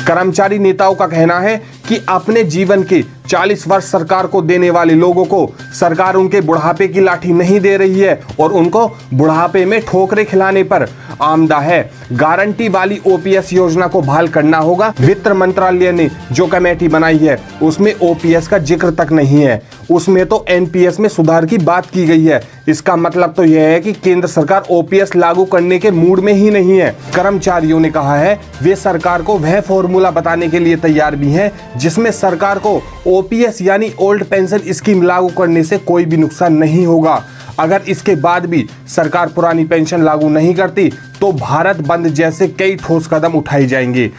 कर्मचारी नेताओं का कहना है कि अपने जीवन के 40 वर्ष सरकार को देने वाले लोगों को सरकार उनके बुढ़ापे की लाठी नहीं दे रही है और उनको बुढ़ापे में ठोकरें खिलाने पर आमदा है। गारंटी वाली ओपीएस योजना को बहाल करना होगा। वित्त मंत्रालय ने जो कमेटी बनाई है उसमें ओपीएस का जिक्र तक नहीं है, उसमें तो एनपीएस में सुधार की बात की गई है। इसका मतलब तो यह है कि केंद्र सरकार ओपीएस लागू करने के मूड में ही नहीं है। कर्मचारियों ने कहा है वे सरकार को वह फॉर्मूला बताने के लिए तैयार भी हैं जिसमें सरकार को ओपीएस यानी ओल्ड पेंशन स्कीम लागू करने से कोई भी नुकसान नहीं होगा। अगर इसके बाद भी सरकार पुरानी पेंशन लागू नहीं करती तो भारत बंद जैसे कई ठोस कदम उठाए जाएंगे।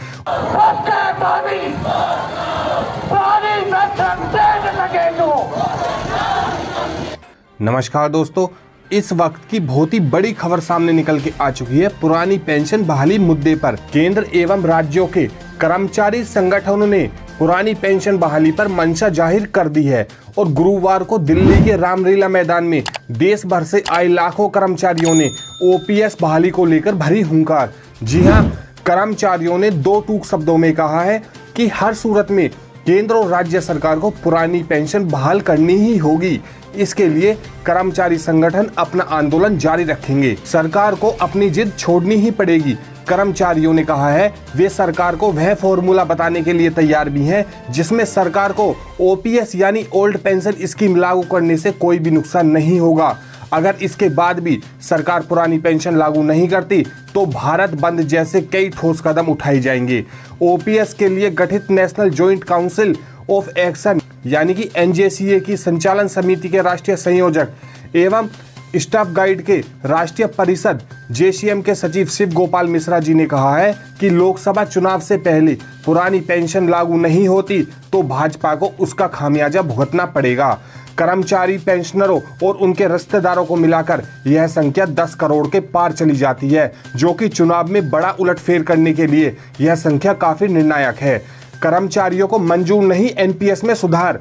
नमस्कार दोस्तों, इस वक्त की बहुत ही बड़ी खबर सामने निकल के आ चुकी है। पुरानी पेंशन बहाली मुद्दे पर केंद्र एवं राज्यों के कर्मचारी संगठनों ने पुरानी पेंशन बहाली पर मंशा जाहिर कर दी है और गुरुवार को दिल्ली के रामलीला मैदान में देश भर से आए लाखों कर्मचारियों ने ओपीएस बहाली को लेकर भरी हुंकार। जी हां, कर्मचारियों ने दो टूक शब्दों में कहा है कि हर सूरत में केंद्र और राज्य सरकार को पुरानी पेंशन बहाल करनी ही होगी। इसके लिए कर्मचारी संगठन अपना आंदोलन जारी रखेंगे। सरकार को अपनी जिद छोड़नी ही पड़ेगी। कर्मचारियों ने कहा है वे सरकार को वह फॉर्मूला बताने के लिए तैयार भी हैं जिसमें सरकार को ओपीएस यानी ओल्ड पेंशन स्कीम लागू करने से कोई भी नुकसान नहीं होगा। अगर इसके बाद भी सरकार पुरानी पेंशन लागू नहीं करती तो भारत बंद जैसे कई ठोस कदम उठाए जाएंगे। ओपीएस के लिए गठित national joint council of action यानी कि एनजेसीए की संचालन समिति के राष्ट्रीय संयोजक एवं स्टाफ गाइड के राष्ट्रीय परिषद जेसीएम के सचिव शिव गोपाल मिश्रा जी ने कहा है कि लोकसभा चुनाव से पहले पुरानी पेंशन लागू नहीं होती तो भाजपा को उसका खामियाजा भुगतना पड़ेगा। कर्मचारी पेंशनरों और उनके रिश्तेदारों को मिलाकर यह संख्या 10 करोड़ के पार चली जाती है, जो कि चुनाव में बड़ा उलटफेर करने के लिए यह संख्या काफी निर्णायक है। कर्मचारियों को मंजूर नहीं एनपीएस में सुधार।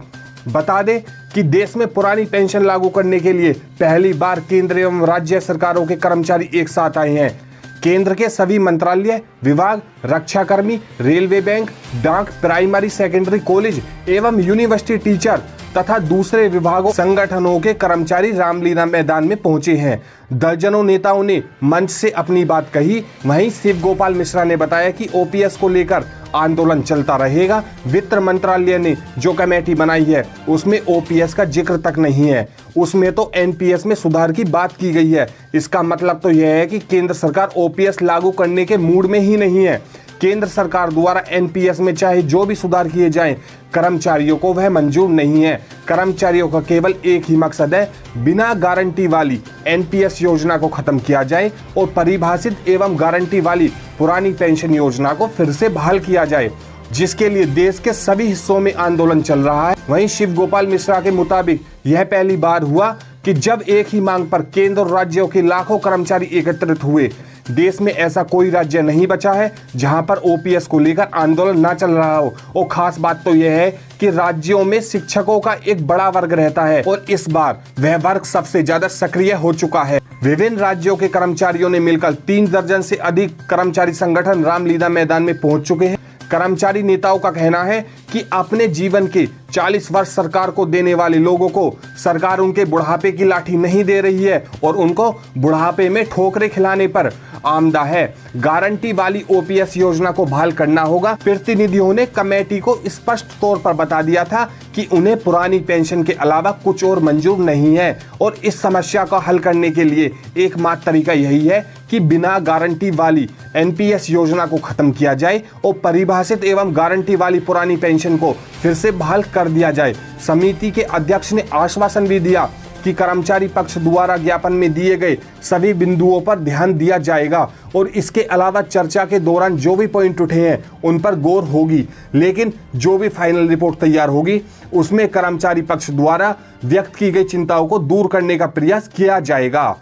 बता दें कि देश में पुरानी पेंशन लागू करने के लिए पहली बार केंद्र एवं राज्य सरकारों के कर्मचारी एक साथ आए हैं। केंद्र के सभी मंत्रालय, विभाग, रक्षाकर्मी, रेलवे, बैंक, डाक, प्राइमरी सेकेंडरी कॉलेज एवं यूनिवर्सिटी टीचर तथा दूसरे विभागों संगठनों के कर्मचारी रामलीला मैदान में पहुंचे हैं। दर्जनों नेताओं ने मंच से अपनी बात कही। वहीं शिव गोपाल मिश्रा ने बताया कि ओपीएस को लेकर आंदोलन चलता रहेगा। वित्त मंत्रालय ने जो कमेटी बनाई है उसमें ओपीएस का जिक्र तक नहीं है, उसमें तो एनपीएस में सुधार की बात की गई है। इसका मतलब तो यह है कि केंद्र सरकार ओपीएस लागू करने के मूड में ही नहीं है। केंद्र सरकार द्वारा एनपीएस में चाहे जो भी सुधार किए जाएं, कर्मचारियों को वह मंजूर नहीं है। कर्मचारियों का केवल एक ही मकसद है, बिना गारंटी वाली एनपीएस योजना को खत्म किया जाए और परिभाषित एवं गारंटी वाली पुरानी पेंशन योजना को फिर से बहाल किया जाए, जिसके लिए देश के सभी हिस्सों में आंदोलन चल रहा है। वहीं शिव गोपाल मिश्रा के मुताबिक यह पहली बार हुआ कि जब एक ही मांग पर केंद्र और राज्यों के लाखों कर्मचारी एकत्रित हुए। देश में ऐसा कोई राज्य नहीं बचा है जहां पर ओपीएस को लेकर आंदोलन ना चल रहा हो। और खास बात तो यह है कि राज्यों में शिक्षकों का एक बड़ा वर्ग रहता है और इस बार वह वर्ग सबसे ज्यादा सक्रिय हो चुका है। विभिन्न राज्यों के कर्मचारियों ने मिलकर 3 दर्जन से अधिक कर्मचारी संगठन रामलीला मैदान में पहुंच चुके हैं। कर्मचारी नेताओं का कहना है कि अपने जीवन के 40 वर्ष सरकार को देने वाले लोगों को सरकार उनके बुढ़ापे की लाठी नहीं दे रही है और उनको बुढ़ापे में ठोकरें खिलाने पर आमदा है। गारंटी वाली ओपीएस योजना को बहाल करना होगा। प्रतिनिधियों ने कमेटी को स्पष्ट तौर पर बता दिया था कि उन्हें पुरानी पेंशन के अलावा कुछ और मंजूर नहीं है और इस समस्या को हल करने के लिए एकमात्र तरीका यही है कि बिना गारंटी वाली एनपीएस योजना को खत्म किया जाए और परिभाषित एवं गारंटी वाली पुरानी पेंशन को फिर से बहाल कर दिया जाए। समिति के अध्यक्ष ने आश्वासन भी दिया कि कर्मचारी पक्ष द्वारा ज्ञापन में दिए गए सभी बिंदुओं पर ध्यान दिया जाएगा और इसके अलावा चर्चा के दौरान जो भी पॉइंट उठे हैं उन पर गौर होगी। लेकिन जो भी फाइनल रिपोर्ट तैयार होगी उसमें कर्मचारी पक्ष द्वारा व्यक्त की गई चिंताओं को दूर करने का प्रयास किया जाएगा।